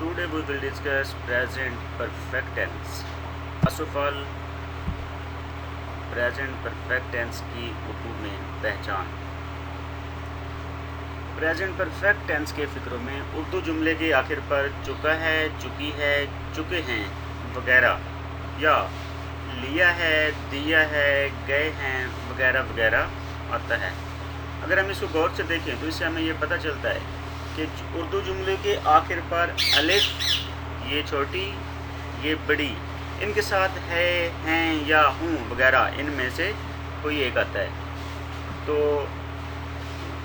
Today we will discuss present perfect tense. First of all, present perfect tense की उर्दू में पहचान। Present perfect tense के फ़िक्रों में उर्दू जुमले के आखिर पर चुका है, चुकी है, चुके हैं वगैरह या लिया है, दिया है, गए हैं वगैरह वगैरह आता है। अगर हम इसको गौर से देखें तो इससे हमें ये पता चलता है कि उर्दू जुमले के आखिर पर अलिफ, ये छोटी, ये बड़ी, इनके साथ है, हैं या हूँ वगैरह इनमें से कोई एक आता है। तो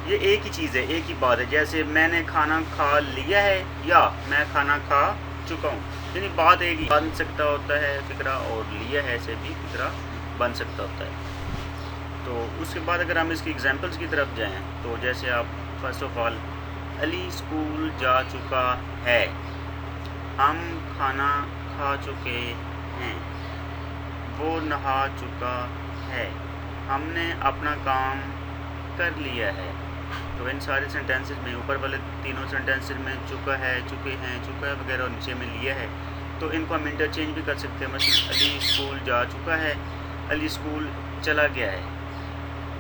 ये एक ही चीज़ है, एक ही बात है। जैसे मैंने खाना खा लिया है या मैं खाना खा चुका हूँ, यानी बात एक ही बन सकता होता है फ़िक्रा, और लिया है से भी फ़िक्रा बन सकता होता है। तो उसके बाद अगर हम इसकी एग्जांपल्स की तरफ जाएं तो जैसे आप first of all, Ali school जा चुका है, हम खाना खा चुके हैं, वो नहा चुका है, हमने अपना काम कर लिया है। तो इन सारे सेंटेंसेस में, ऊपर वाले तीनों सेंटेंसेस में चुका है, चुके हैं, चुका है वगैरह, और नीचे में लिया है। तो इनको हम इंटरचेंज भी कर सकते हैं। मतलब अली स्कूल जा चुका है, अली स्कूल चला गया है,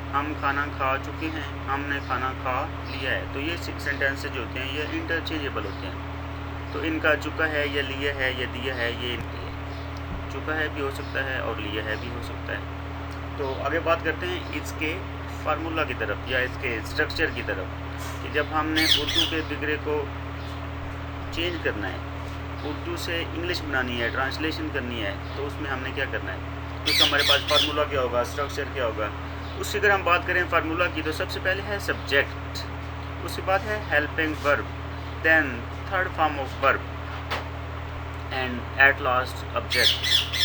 हम खाना खा चुके हैं, हमने खाना खा लिया है। तो ये सेंटेंसेस जो होते हैं ये इंटरचेंजेबल होते हैं। तो इनका चुका है या लिया है या दिया है, ये चुका है भी हो सकता है और लिया है भी हो सकता है। तो आगे बात करते हैं इसके फार्मूला की तरफ या इसके स्ट्रक्चर की तरफ, कि जब हमने उर्दू के फिक्रे को चेंज करना है, उर्दू से इंग्लिश बनानी है, ट्रांसलेशन करनी है, तो उसमें हमने क्या करना है, तो हमारे पास फार्मूला क्या होगा, स्ट्रक्चर क्या होगा। उसकी अगर हम बात करें फार्मूला की, तो सबसे पहले है सब्जेक्ट, उसके बाद है helping verb, then third form of verb, and at last object.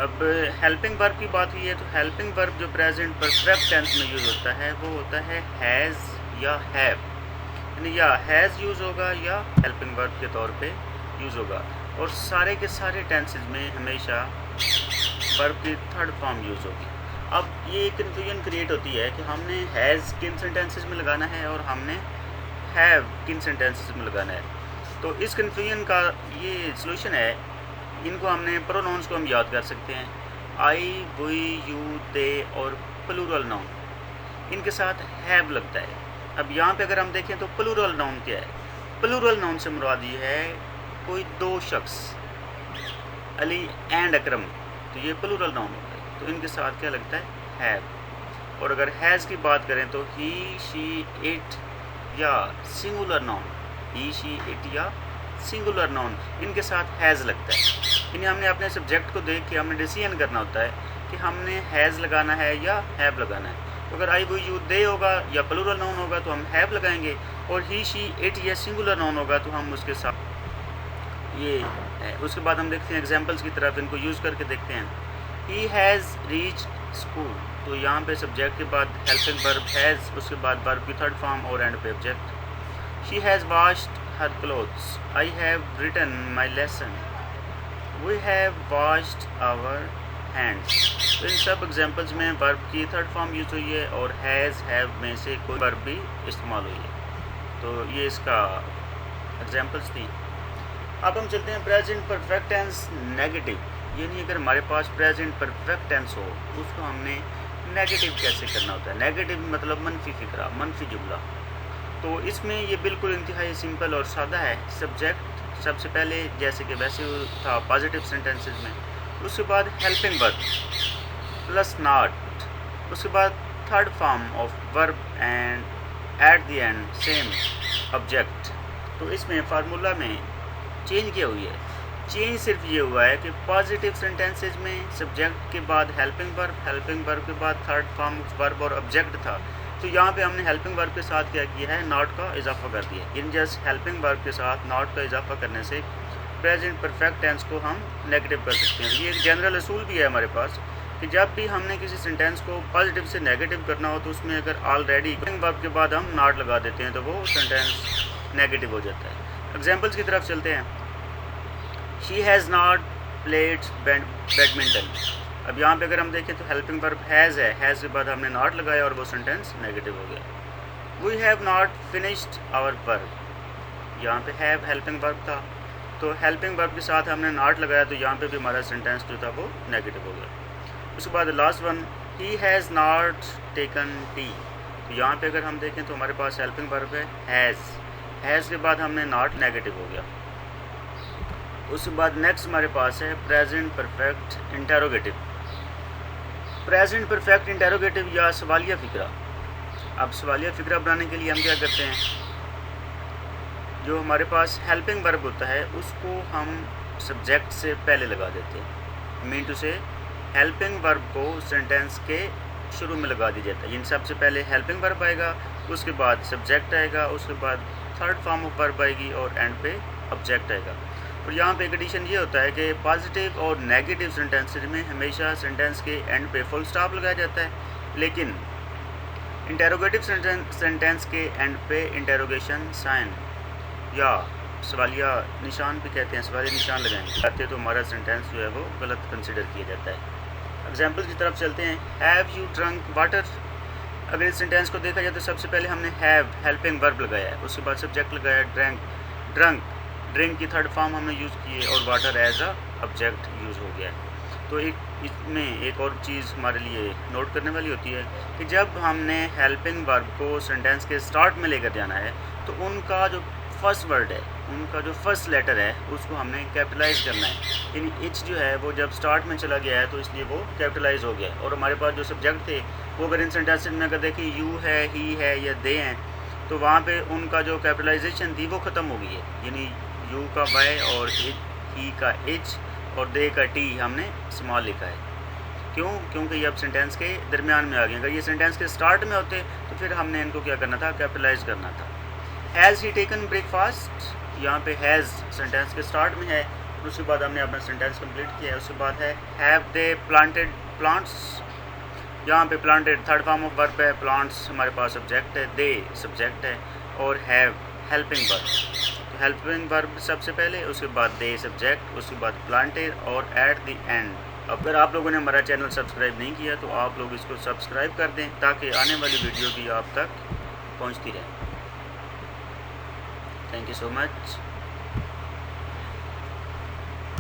अब हेल्पिंग वर्ब की बात हुई है तो हेल्पिंग वर्ब जो प्रेजेंट परफेक्ट टेंस में यूज़ होता है वो होता है हैज़ या हैव, यानी या हैज़ यूज़ होगा या हेल्पिंग वर्ब के तौर पे यूज़ होगा। और सारे के सारे टेंसेस में हमेशा वर्ब की थर्ड फॉर्म यूज़ होगी। अब ये कन्फ्यूजन क्रिएट होती है कि हमने हैज़ किन सेंटेंसेस में लगाना है और हमने हैव किन सेंटेंसेस में लगाना है। तो इस कन्फ्यूजन का ये सलूशन है, इनको हमने प्रोनाउंस को हम याद कर सकते हैं। आई, वी, यू, दे और प्लूरल नाउन, इनके साथ हैव लगता है। अब यहाँ पे अगर हम देखें तो प्लूरल नाउन क्या है, प्लूरल नाउन से मुराद ये है कोई दो शख्स, अली एंड अकरम, तो ये प्लूरल नाउन होता है। तो इनके साथ क्या लगता है, हैव। और अगर हैज़ की बात करें तो ही, शी, इट या singular noun, he, she, it या सिंगुलर नाउन, इनके साथ हैज़ लगता है। यानी हमने अपने सब्जेक्ट को देख के हमने डिसीजन करना होता है कि हमने हैज़ लगाना है या हैव लगाना है। तो अगर आई, वी, यू, दे होगा या प्लूरल नाउन होगा तो हम हैव लगाएंगे, और ही, शी, इट या सिंगुलर नाउन होगा तो हम उसके साथ ये है। उसके बाद हम देखते हैं एग्जाम्पल्स की तरफ, इनको यूज़ करके देखते हैं। ही हैज़ रीच्ड स्कूल, तो यहाँ पे सब्जेक्ट के बाद हेल्पिंग वर्ब हैज़, उसके बाद वर्ब की थर्ड फॉर्म और एंड पे object. She has washed her clothes, I have written my lesson, we have washed our hands। तो इन सब एग्जांपल्स में वर्ब की थर्ड फॉर्म यूज़ हुई है और हैज़, हैव में से कोई वर्ब भी इस्तेमाल हुई है। तो ये इसका एग्जांपल्स थी। अब हम चलते हैं प्रेजेंट परफेक्ट टेंस नेगेटिव, यानी अगर हमारे पास प्रेजेंट परफेक्ट टेंस हो उसको हमने नेगेटिव कैसे करना होता है। नेगेटिव मतलब मनफी फिक्रा, मनफी जुमला। तो इसमें ये बिल्कुल इंतहाई सिंपल और सादा है। सब्जेक्ट सबसे पहले जैसे कि वैसे था पॉजिटिव सेंटेंसेस में, उसके बाद हेल्पिंग वर्ब प्लस नॉट, उसके बाद third form of verb and at the end same object. तो इसमें फार्मूला में चेंज क्या हुई है, चेंज सिर्फ ये हुआ है कि पॉजिटिव सेंटेंसेस में सब्जेक्ट के बाद हेल्पिंग वर्ब के बाद थर्ड फॉर्म ऑफ वर्ब और ऑब्जेक्ट था। तो यहाँ पे हमने हेल्पिंग वर्ब के साथ क्या किया है, नॉट का इजाफा कर दिया। इन जस्ट हेल्पिंग वर्ब के साथ नॉट का इजाफा करने से प्रेजेंट परफेक्ट टेंस को हम नेगेटिव कर सकते हैं। ये एक जनरल असूल भी है हमारे पास कि जब भी हमने किसी सेंटेंस को पॉजिटिव से नेगेटिव करना हो तो उसमें अगर ऑलरेडी हेल्पिंग वर्ब के बाद हम नॉट लगा देते हैं तो वो सेंटेंस नेगेटिव हो जाता है। एग्जाम्पल्स की तरफ चलते हैं। She has not played badminton. अब यहाँ पे अगर हम देखें तो हेल्पिंग वर्ब हैज़ है, हैज़ के बाद हमने नॉट लगाया और वो सेंटेंस नेगेटिव हो गया। We have not finished our work, यहाँ पे हैव हेल्पिंग वर्ब था, तो हेल्पिंग वर्ब के साथ हमने नॉट लगाया, तो यहाँ पे भी हमारा सेंटेंस जो था वो नेगेटिव हो गया। उसके बाद last one, he has not taken T. तो यहाँ पे अगर हम देखें तो हमारे पास हेल्पिंग वर्ब है हैज़ के बाद हमने नॉट, नेगेटिव हो गया। उसके बाद नेक्स्ट हमारे पास है present perfect interrogative. Present perfect interrogative या सवालिया फ़िक्रा। अब सवालिया फ़िक्रा बनाने के लिए हम क्या करते हैं, जो हमारे पास हेल्पिंग वर्ब होता है उसको हम सब्जेक्ट से पहले लगा देते हैं। मीन टू से हेल्पिंग वर्ब को सेंटेंस के शुरू में लगा दिया जाता है। इन सबसे पहले हेल्पिंग वर्ब आएगा, उसके बाद सब्जेक्ट आएगा, उसके बाद थर्ड फॉर्म ऑफ वर्ब आएगी और एंड पे ऑब्जेक्ट आएगा। और यहाँ पे कंडीशन ये होता है कि पॉजिटिव और नेगेटिव सेंटेंसेस में हमेशा सेंटेंस के एंड पे फुल स्टॉप लगाया जाता है, लेकिन इंटेरोगेटिव सेंटेंस के एंड पे इंटेरोगेशन साइन या सवालिया निशान भी कहते हैं, सवालिया निशान लगाएंगे तो हमारा सेंटेंस जो है वो गलत कंसिडर किया जाता है। एग्जाम्पल की तरफ चलते हैं। Have you drunk water. अगर इस सेंटेंस को देखा जाए तो सबसे पहले हमने हैव हेल्पिंग वर्ब लगाया है, उसके बाद सब्जेक्ट लगाया ड्रंक ड्रिंक की थर्ड फॉर्म हमने यूज़ की है और water as a object use हो गया है। तो इसमें एक और चीज़ हमारे लिए नोट करने वाली होती है कि जब हमने हेल्पिंग वर्ब को सेंटेंस के स्टार्ट में लेकर जाना है तो उनका जो फर्स्ट वर्ड है, उनका जो फर्स्ट लेटर है उसको हमने कैपिटलाइज करना है। यानी इच जो है वो जब स्टार्ट में चला गया है तो इसलिए वो कैपिटलाइज हो गया है। और हमारे पास जो सब्जेक्ट थे वो अगर इन सेंटेंसेस में अगर देखें यू है, ही है या दे हैं, तो वहाँ पे उनका जो कैपिटलाइजेशन थी वो ख़त्म हो गई है। यानी यू का वाई और ही का एच और दे का टी हमने स्मॉल लिखा है। क्यों? क्योंकि ये अब सेंटेंस के दरमियान में आ गए। अगर ये सेंटेंस के स्टार्ट में होते तो फिर हमने इनको क्या करना था, कैपिटलाइज करना था। हैज़ ही टेकन ब्रेकफास्ट, यहाँ पे हैज़ सेंटेंस के स्टार्ट में है, उसके बाद हमने अपना सेंटेंस कंप्लीट किया है। उसके बाद है हैव दे प्लांटेड प्लांट्स। यहाँ पे planted third form of verb है, प्लांट्स हमारे पास सब्जेक्ट है, दे सब्जेक्ट है और हैव हेल्पिंग वर्ब। तो हेल्पिंग वर्ब सबसे पहले, उसके बाद दे सब्जेक्ट, उसके बाद प्लांटेड और एट द एंड। अगर आप लोगों ने हमारा चैनल सब्सक्राइब नहीं किया तो आप लोग इसको सब्सक्राइब कर दें ताकि आने वाली वीडियो भी आप तक पहुँचती रहे। Thank you so much.